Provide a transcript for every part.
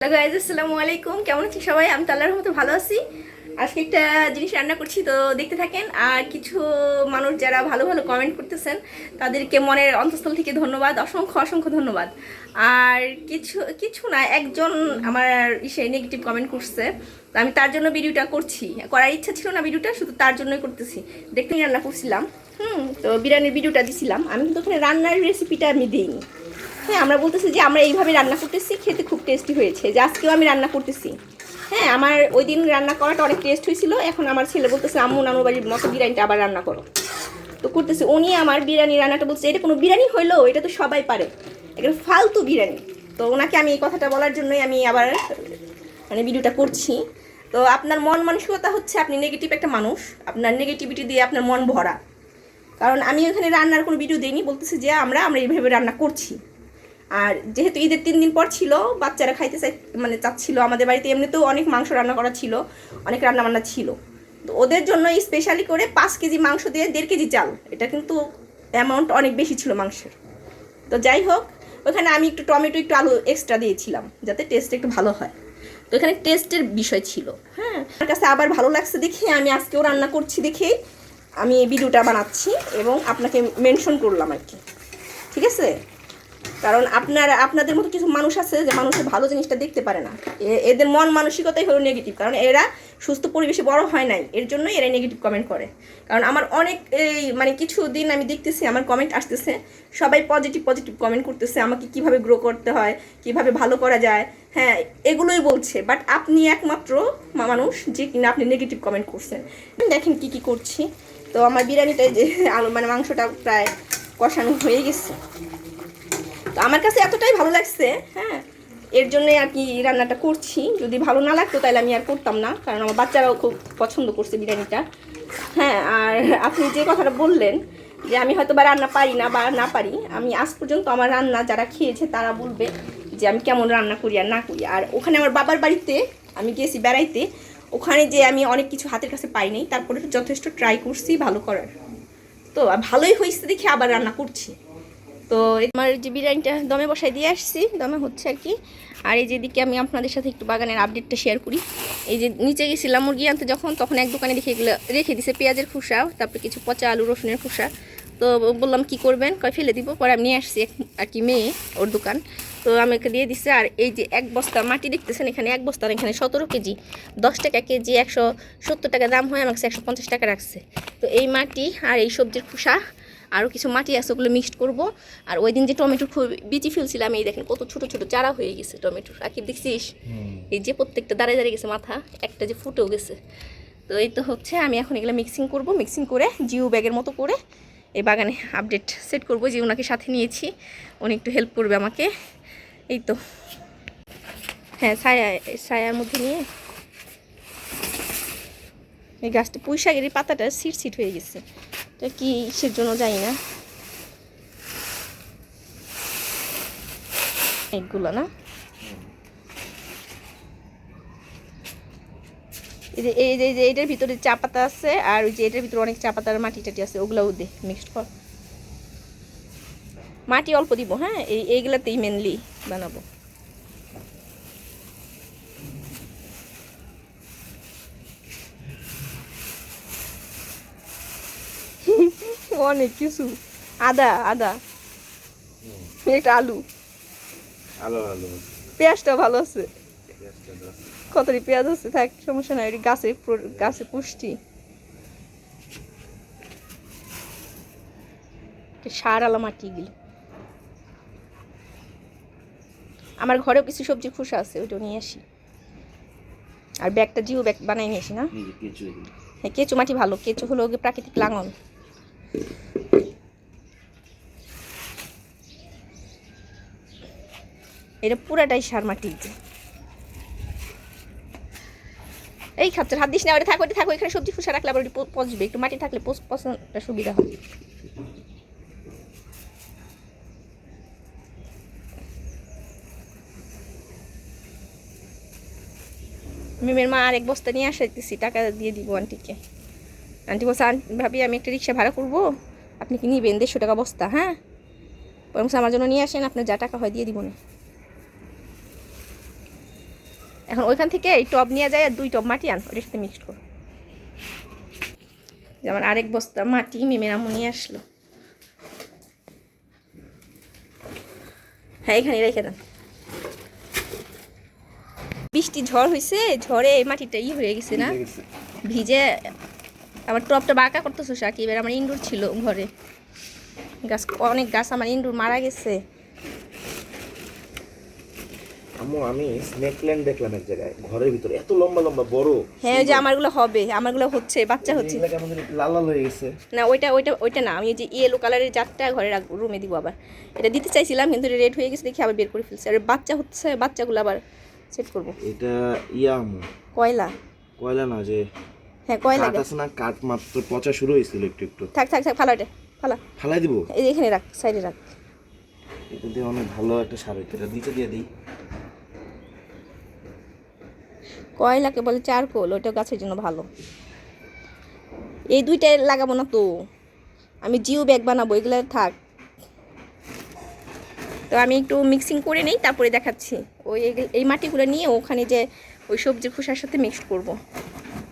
Hello guys, আসসালামু আলাইকুম। কেমন আছি সবাই? আমি তো আল্লাহর মতো ভালো আছি। আজকে একটা জিনিস রান্না করছি, তো দেখতে থাকেন। আর কিছু মানুষ যারা ভালো ভালো কমেন্ট করতেছেন তাদেরকে মনের অন্তঃস্থল থেকে ধন্যবাদ, অসংখ্য অসংখ্য ধন্যবাদ। আর কিছু কিছু না, একজন আমার ইসে নেগেটিভ কমেন্ট করছে, তো আমি তার জন্য ভিডিওটা করছি। করার ইচ্ছা ছিল না ভিডিওটা, শুধু তার জন্যই করতেছি। দেখতে রান্না করছিলাম, তো বিরিয়ানির ভিডিওটা দিছিলাম। আমি কিন্তু ওখানে রান্নার রেসিপিটা আমি দিইনি। হ্যাঁ, আমরা বলতেছি যে আমরা এইভাবে রান্না করতেছি, খেতে খুব টেস্টি হয়েছে, যে আজকেও আমি রান্না করতেছি। হ্যাঁ, আমার ওই দিন রান্না করাটা অনেক টেস্ট হয়েছিল। এখন আমার ছেলে বলতেছে আম্মু নানুর বাড়ির মতো বিরিয়ানিটা আবার রান্না করো। তো করতেছে উনি আমার বিরিয়ানি রান্নাটা, বলছে এটা কোনো বিরিয়ানি হইলো, এটা তো সবাই পারে, এটা ফালতু বিরিয়ানি। তো ওনাকে আমি এই কথাটা বলার জন্যই আমি আবার ভিডিওটা করছি। তো আপনার মন মানসিকতা হচ্ছে আপনি নেগেটিভ একটা মানুষ, আপনার নেগেটিভিটি দিয়ে আপনার মন ভরা। কারণ আমি ওখানে রান্নার কোনো ভিডিও দিইনি, বলতেছি যে আমরা এইভাবে রান্না করছি। আর যেহেতু ঈদের 3 দিন পর ছিল, বাচ্চারা খাইতে চাচ্ছিল। আমাদের বাড়িতে এমনিতেও অনেক মাংস রান্না করা ছিল, অনেক রান্নাবান্না ছিল। তো ওদের জন্য স্পেশালি করে 5 কেজি মাংস দিয়ে 1.5 কেজি চাল, এটা কিন্তু অ্যামাউন্ট অনেক বেশি ছিল মাংসের। তো যাই হোক, ওখানে আমি একটু টমেটো একটু আলু এক্সট্রা দিয়েছিলাম যাতে টেস্ট একটু ভালো হয়। তো এখানে টেস্টের বিষয় ছিল। হ্যাঁ, আমার কাছে আবার ভালো লাগছে দেখে আমি আজকেও রান্না করছি দেখেই আমি এই ভিডিওটা বানাচ্ছি এবং আপনাকে মেনশন করলাম আর কি। ঠিক আছে? কারণ আপনাদের মতো কিছু মানুষ আছে যে মানুষের ভালো জিনিসটা দেখতে পারে না। এদের মন মানসিকতাই হলো নেগেটিভ, কারণ এরা সুস্থ পরিবেশে বড় হয় নাই, এর জন্যই এরা নেগেটিভ কমেন্ট করে। কারণ আমার অনেক কিছু দিন আমি দেখতেছি আমার কমেন্ট আসতেছে, সবাই পজিটিভ পজিটিভ কমেন্ট করতেছে, আমাকে কিভাবে গ্রো করতে হয়, কিভাবে ভালো করা যায়, হ্যাঁ এগুলোই বলছে। বাট আপনি একমাত্র মানুষ যে কিনা আপনি নেগেটিভ কমেন্ট করছেন। দেখেন কি কি করছি। তো আমার বিরিয়ানিটাই যে আলু মাংসটা প্রায় কষানো হয়ে গেছে। তো আমার কাছে এতটাই ভালো লাগছে, হ্যাঁ, এর জন্যই আর কি রান্নাটা করছি। যদি ভালো না লাগতো তাহলে আমি আর করতাম না, কারণ আমার বাচ্চারাও খুব পছন্দ করছে বিরিয়ানিটা। হ্যাঁ, আর আপনি যে কথাটা বললেন যে আমি হয়তো বা রান্না পারি না বা না পারি, আমি আজ পর্যন্ত আমার রান্না যারা খেয়েছে তারা বলবে যে আমি কেমন রান্না করি আর না করি। আর ওখানে আমার বাবার বাড়িতে আমি গেছি বেড়াইতে, ওখানে যে আমি অনেক কিছু হাতের কাছে পাইনি, তারপরে যথেষ্ট ট্রাই করছি ভালো করার। তো ভালোই হয়েছে দেখে আবার রান্না করছি। তো আমার যে বিরিয়ানিটা দমে বসাই দিয়ে আসছি, দমে হচ্ছে আর কি। আর এই যেদিকে আমি আপনাদের সাথে একটু বাগানের আপডেটটা শেয়ার করি। এই যে নিচে গেছিলাম মুরগি আনতে, তখন এক দোকানে দেখে এগুলো রেখে দিছে পেঁয়াজের খোসা, তারপরে কিছু পচা আলু রসুনের খোসা। তো বললাম কি করবেন, কয় ফেলে দিব। পরে আমি নিয়ে আসছি আর কি, মেয়ে ওর দোকান, তো আমাকে দিয়ে দিচ্ছে। আর এই যে 1 বস্তা মাটি দেখতেছেন, এখানে 1 বস্তা, এখানে 17 কেজি, 10 টাকা কেজি, 170 টাকা দাম হয়, আমাকে 150 টাকা রাখছে। তো এই মাটি আর এই সবজির খোসা আরও কিছু মাটি আছে, ওগুলো মিক্সড করবো। আর ওই দিন যে টমেটোর বিচি ফেলছিলাম, এই দেখেন কত ছোট ছোট চারা হয়ে গেছে টমেটোর। আকিব দেখছিস? এই যে প্রত্যেকটা দাঁড়িয়ে দাঁড়িয়ে গেছে মাথা, একটা যে ফুটেও গেছে। তো এই তো হচ্ছে, আমি এখন এগুলো মিক্সিং করব, মিক্সিং করে জিও ব্যাগের মতো করে এই বাগানে আপডেট সেট করব। যে ওনাকে সাথে নিয়েছি, উনি একটু হেল্প করবে আমাকে। এই তো, হ্যাঁ, ছায়ার মধ্যে নিয়ে এই গাছটা পুঁই শাকের পাতাটা সিট সিট হয়ে গেছে, তো কি কিসের জন্য জানি না। এইগুলো না, এই যে এটার ভিতরে চা পাতা আছে, আর ওই যে এটার ভিতরে অনেক চা পাতার মাটি টাটি আছে, ওগুলোও দে মিক্সড কর। মাটি অল্প দিব, হ্যাঁ, এইগুলাতেই মেনলি বানাবো। অনেক কিছু, আদা আদা, একটা আলু, পেঁয়াজটা ভালো আছে, কতটি পেঁয়াজ আছে, থাক সমস্যা নাই, গাছে গাছে পুষ্টি। সার আলা মাটি গেল। আমার ঘরেও কিছু সবজির খোসা আছে, ওইটাও নিয়ে আসি। আর ব্যাগটা জিও ব্যাগ বানাই নিয়ে আসি না। হ্যাঁ, কেঁচু মাটি ভালো, কেঁচু হলো প্রাকৃতিক লাঙল। এটা পুরাটাই সার মাটি। এই খাচ্ছেন, হাত দিস না, ওটা থাকো, থাকো, এখানে সবজি খোসা রাখলে আবার ওটি পচবে, একটু মাটি থাকলে পচনটা সুবিধা হয়। মিমের মা আর 1 বস্তা নিয়ে আসাইতেছি, টাকা দিয়ে দিব আন্টিকে। আন্টি বলছে ভাবি আমি একটা রিক্সা ভাড়া করবো, আপনি কি নিবেন 150 টাকা বস্তা? হ্যাঁ, বরং আমার জন্য নিয়ে আসেন, আপনার যা টাকা হয় দিয়ে দিব না। এখন ওইখান থেকে এই টব নিয়ে যায় আর 2 টব মাটি আন ওটার সাথে মিক্সড করো। যেমন আরেক বস্তা মাটি মিমের আম্মু নিয়ে আসলো। হ্যাঁ এখানে রেখে দেন। বৃষ্টি ঝড় হয়েছে, ঝড়ে এই মাটিটা হয়ে গেছে না, ভিজে আমার টপটা বাঁকা করতেছো সাকিব। এবার আমার ইন্দুর ছিল ঘরে, গাছ অনেক গাছ আমার ইন্দুর মারা গেছে। আমি স্নেক প্ল্যান্ট দেখলাম এক জায়গায় ঘরের ভিতরে, এত লম্বা লম্বা বড়। হ্যাঁ ওই যে আমারগুলো হবে, আমারগুলো হচ্ছে, বাচ্চা হচ্ছে। লাল লাল হয়ে গেছে না ওইটা না, আমি যে ইয়েলো কালারের জাতটা ঘরে রাখবো, রুমে দিব। আবার এটা দিতে চাইছিলাম কিন্তু রেড হয়ে গেছে দেখি আবার বের করে ফেলছে। আর বাচ্চা হচ্ছে, বাচ্চাগুলো আবার সেট করবো। এটা কয়লা না যে, হ্যাঁ কয়লা আছে না, কাঠ মাত্র পচা শুরু হয়েছিল একটু একটু। থাক ফালা, এটা ফালাই দিব। এই এখানে রাখ, সাইডে রাখ। এটা দিয়ে অনেক ভালো একটা সার হইতো, এটা নিচে দিয়ে দিই। কয়লাকে বলে চারকোল, ওইটা গাছের জন্য ভালো। এই দুইটাই লাগাবো না তো, আমি জিও ব্যাগ বানাবো, এগুলো থাক। তো আমি একটু মিক্সিং করে নিই, তারপরে দেখাচ্ছি। এই মাটিগুলো নিয়ে ওখানে যে ওই সবজির খোসার সাথে মিক্সড করব।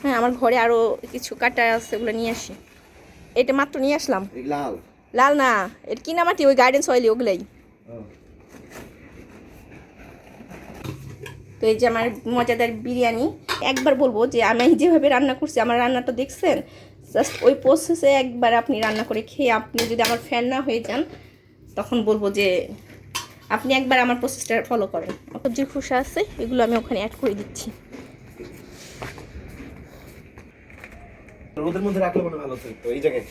হ্যাঁ আমার ঘরে আরও কিছু কাটা আছে, ওগুলো নিয়ে আসি। এটা মাত্র নিয়ে আসলাম। লাল না, এটা কিনা মাটি, ওই গার্ডেন সয়েলি ওগুলাই। তো এই যে আমার মজাদার বিরিয়ানি। একবার বলবো যে আমি যেভাবে রান্না করছি, আমার রান্নাটা দেখছেন, জাস্ট ওই প্রসেসে একবার আপনি রান্না করে খেয়ে আপনি যদি আমার ফ্যান না হয়ে যান, তখন বলবো যে আপনি একবার আমার প্রসেসটা ফলো করেন। সবজির খোসা আছে, এগুলো আমি ওখানে অ্যাড করে দিচ্ছি। রোদের মধ্যে রাখলে মনে ভালো থাকতো এই জায়গায়।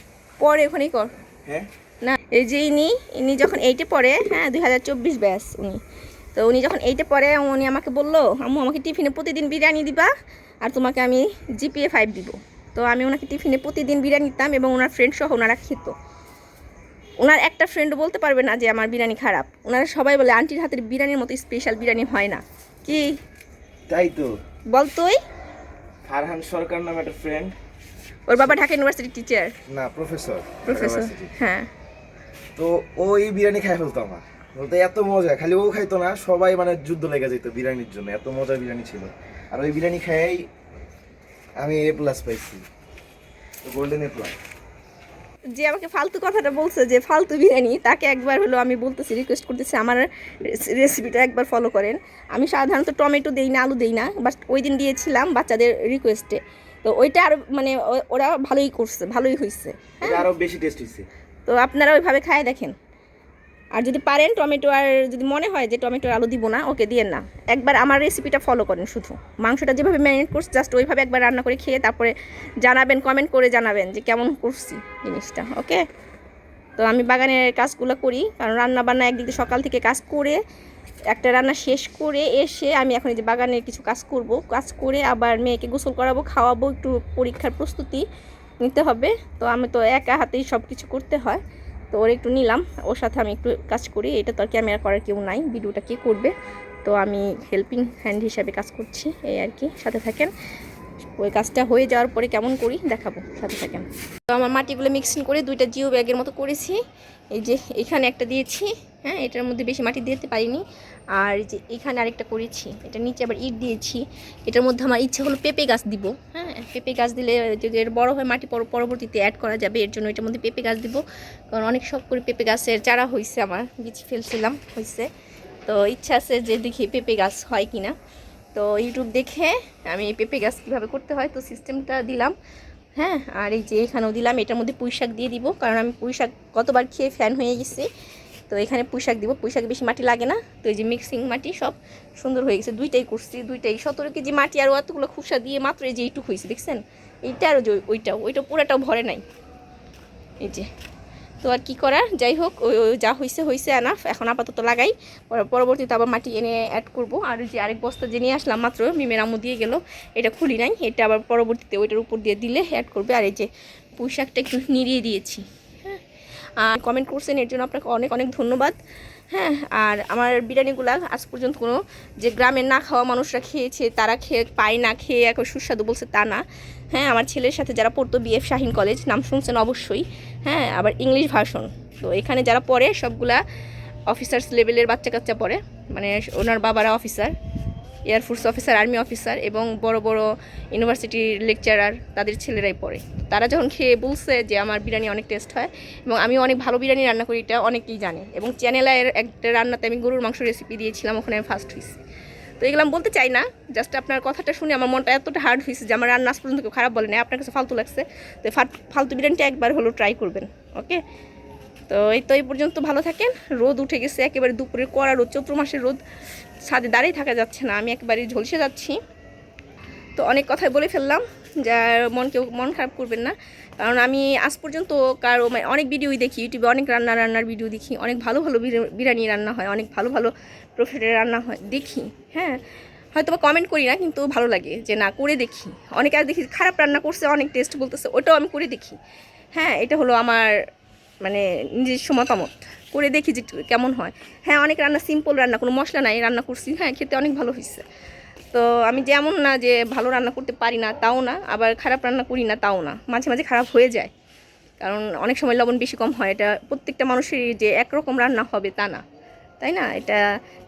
পরে ওখানেই কর। হ্যাঁ না এই যে ইনি যখন 8-এ পড়ে, হ্যাঁ 2024 ব্যাচ উনি, তো উনি যখন 8-এ পড়ে উনি আমাকে বললো, আম্মু আমাকে টিফিনে প্রতিদিন বিরিয়ানি দিবা আর তোমাকে আমি GPA 5 দিব। তো আমি ওনাকে টিফিনে প্রতিদিন বিরিয়ানি দিতাম এবং ওনার ফ্রেন্ড সহ ওনারা খেত। ওনার একটা ফ্রেন্ডও বলতে পারবে না যে আমার বিরিয়ানি খারাপ। ওনারা সবাই বলে আন্টির হাতের বিরিয়ানির মতো স্পেশাল বিরিয়ানি হয় না। কি তাই তো বল তুই? ফারহান সরকার নামে একটা ফ্রেন্ড, ওর বাবা ঢাকা ইউনিভার্সিটি টিচার, না প্রফেসর। হ্যাঁ তো ওই বিরিয়ানি খাই ফেলতো আমার, বলতে এত মজা, খালি ও খাইতো না, সবাই মানে যুদ্ধ লেগে যেত বিরিয়ানির জন্য, এত মজার বিরিয়ানি ছিল। আর ওই বিরিয়ানি খাই আমি A+ পাইছি, গোল্ডেন A+। যে আমাকে ফালতু কথাটা বলছে যে ফালতু বিরিয়ানি, তাকে একবার হলো আমি বলতেছি, রিকোয়েস্ট করতেছি আমার রেসিপিটা একবার ফলো করেন। আমি সাধারণত টমেটো দেই না, আলু দেই না, বাট ওই দিন দিয়েছিলাম বাচ্চাদের রিকোয়েস্টে। তো ওইটা আর মানে ওরা ভালোই করছে, ভালোই হয়েছে, এটা আরো বেশি টেস্ট হয়েছে। তো আপনারা ওইভাবে খায় দেখেন। আর যদি পারেন টমেটো, আর যদি মনে হয় যে টমেটো আলু দিব না, ওকে দিয়েন না, একবার আমার রেসিপিটা ফলো করেন। শুধু মাংসটা যেভাবে ম্যারিনেট করছি জাস্ট ওইভাবে একবার রান্না করে খেয়ে তারপরে জানাবেন, কমেন্ট করে জানাবেন যে কেমন করছি জিনিসটা। ওকে, তো আমি বাগানের কাজগুলো করি, কারণ রান্না বান্না একদিকে সকাল থেকে কাজ করে একটা রান্না শেষ করে এসে আমি এখন এই যে বাগানের কিছু কাজ করব, কাজ করে আবার মেয়েকে গোসল করাবো, খাওয়াবো, একটু পরীক্ষার প্রস্তুতি নিতে হবে। তো আমি তো একা হাতেই সব কিছু করতে হয়, তো ওর একটু নিলাম, ওর সাথে আমি একটু কাজ করি। এটা তো আর ক্যামেরা করার কেউ নাই, ভিডিওটা কে করবে, তো আমি হেল্পিং হ্যান্ড হিসাবে কাজ করছি, এই আর কি। সাথে থাকেন, ওই কাজটা হয়ে যাওয়ার পরে কেমন করি দেখাবো, সাথে থাকেন। তো আমার মাটিগুলো মিক্সিং করে 2টা জিও ব্যাগের মতো করেছি। এই যে এখানে একটা দিয়েছি, হ্যাঁ এটার মধ্যে বেশি মাটি দিতে পারিনি। আর এই যে এখানে আরেকটা করেছি, এটা নিচে আবার ইট দিয়েছি। এটার মধ্যে আমার ইচ্ছা হলো পেঁপে গাছ দিব। হ্যাঁ পেঁপে গাছ দিলে যদি এর বড় হয় মাটি পরবর্তীতে অ্যাড করা যাবে, এর জন্য এটার মধ্যে পেঁপে গাছ দিব। কারণ অনেক শখ করে পেঁপে গাছের চারা হয়েছে, আমার বীজ ফেলছিলাম, হয়েছে। তো ইচ্ছা আছে যে দেখি পেঁপে গাছ হয় কি না। তো ইউটিউব দেখে আমি পেঁপে গাছ কীভাবে করতে হয় তো সিস্টেমটা দিলাম। হ্যাঁ আর এই যে এখানেও দিলাম, এটার মধ্যে পুঁই শাক দিয়ে দিব, কারণ আমি পুঁই শাক কতবার খেয়ে ফ্যান হয়ে গেছি। তো এখানে পুঁই শাক দিব, পুঁই শাক বেশি মাটি লাগে না। তো এই যে মিক্সিং মাটি সব সুন্দর হয়ে গেছে, 2টাই করছি, 2টাই 17 কেজি মাটি আর অতগুলো খুশা দিয়ে মাত্র এই যে এইটুকু হয়েছে, দেখছেন? এইটা আর ওইটা পুরাটাও ভরে নাই, এই যে। তো আর কি করার, যাই হোক ওই যা হয়েছে এনাফ, এখন আপাতত লাগাই, পরবর্তীতে আবার মাটি এনে অ্যাড করব। আর যে আরেক বস্তা যে নিয়ে আসলাম মাত্র, মিমের আম্মু দিয়ে গেল, এটা খুলি নাই, এটা আবার পরবর্তীতে ওইটার উপর দিয়ে দিলে অ্যাড করবে। আর এই যে পুঁই শাকটা একটু নিড়িয়ে দিয়েছি। হ্যাঁ আর কমেন্ট করছেন, এর জন্য আপনাকে অনেক অনেক ধন্যবাদ। হ্যাঁ আর আমার বিরিয়ানিগুলা আজ পর্যন্ত কোনো যে গ্রামের না খাওয়া মানুষরা খেয়েছে, তারা পায় না খেয়ে এখন সুস্বাদু বলছে তা না। হ্যাঁ আমার ছেলের সাথে যারা পড়তো BF শাহিন কলেজ, নাম শুনছেন অবশ্যই। হ্যাঁ আবার ইংলিশ ভার্সন, তো এখানে যারা পড়ে সবগুলা অফিসার্স লেভেলের বাচ্চা কাচ্চা পড়ে, মানে ওনার বাবারা officer. Air force officer, army officer এবং বড় বড় ইউনিভার্সিটির লেকচারার তাদের ছেলেরাই পড়ে। তারা যখন খেয়ে বলছে যে আমার বিরিয়ানি অনেক টেস্ট হয় এবং আমি অনেক ভালো বিরিয়ানি রান্না করি, এটা অনেকেই জানে। এবং চ্যানেলের একটা রান্নাতে আমি গরুর মাংস রেসিপি দিয়েছিলাম, ওখানে আমি ফার্স্ট হয়েছি। তো এগুলো আমি বলতে চাই না, জাস্ট আপনার কথাটা শুনে আমার মনটা এতটা হার্ড হয়েছে যে আমার রান্না আজ পর্যন্ত কেউ খারাপ বলে না, আপনার কাছে ফালতু লাগছে। তো ফালতু বিরিয়ানিটা একবার হলো ট্রাই করবেন, ওকে? তো এই পর্যন্ত ভালো থাকেন। রোদ উঠে গেছে একেবারে, দুপুরের কড়া রোদ, চৈত্র মাসের রোদ, ছাদে দাঁড়িয়ে থাকা যাচ্ছে না, আমি একেবারে ঝলসে যাচ্ছি। তো অনেক কথাই বলে ফেললাম, যার কেউ মন খারাপ করবেন না, কারণ আমি আজ পর্যন্ত কারো অনেক ভিডিওই দেখি, ইউটিউবে অনেক রান্নার ভিডিও দেখি, অনেক ভালো ভালো বিরিয়ানি রান্না হয়, অনেক ভালো ভালো প্রফিটের রান্না হয় দেখি। হ্যাঁ, হয়তো বা কমেন্ট করি না, কিন্তু ভালো লাগে যে না, করে দেখি। অনেকে আর দেখি খারাপ রান্না করছে, অনেক টেস্ট বলতেছে, ওটাও আমি করে দেখি। হ্যাঁ, এটা হলো আমার মানে নিজস্ব মতামত, করে দেখি যে কেমন হয়। হ্যাঁ, অনেক রান্না সিম্পল রান্না, কোনো মশলা নাই রান্না করছি, হ্যাঁ খেতে অনেক ভালো হয়েছে। তো আমি যেমন না যে ভালো রান্না করতে পারি না তাও না, আবার খারাপ রান্না করি না তাও না, মাঝে মাঝে খারাপ হয়ে যায়, কারণ অনেক সময় লবণ বেশি কম হয়। এটা প্রত্যেকটা মানুষেরই যে একরকম রান্না হবে তা না, তাই না? এটা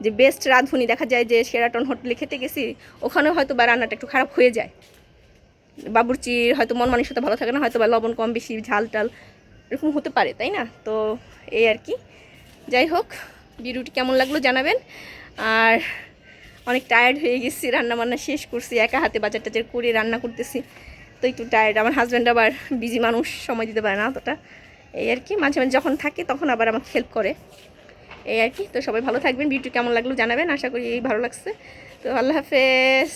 যে বেস্ট রাঁধুনি, দেখা যায় যে শেরাটন হোটেলে খেতে গেছি, ওখানেও হয়তো বা রান্নাটা একটু খারাপ হয়ে যায়, বাবুর্চির হয়তো মন মানসিকতা ভালো থাকে না, হয়তো বা লবণ কম বেশি, ঝাল টাল এরকম হতে পারে, তাই না? তো এই আর কি। যাই হোক, ভিডিওটি কেমন লাগলো জানাবেন। আর অনেক টায়ার্ড হয়ে গেছি, রান্না বান্না শেষ করছি, একা হাতে বাজার টাজার করে রান্না করতেছি, তো একটু টায়ার্ড। আমার হাজব্যান্ড আবার বিজি মানুষ, সময় দিতে পারে না অতটা। এই আর কি, মাঝে মাঝে যখন থাকে তখন আবার আমাকে হেল্প করে, এই আর কি। তো সবাই ভালো থাকবেন, ভিডিও কেমন লাগলো জানাবেন, আশা করি ভালো লাগছে। তো আল্লাহ হাফেজ।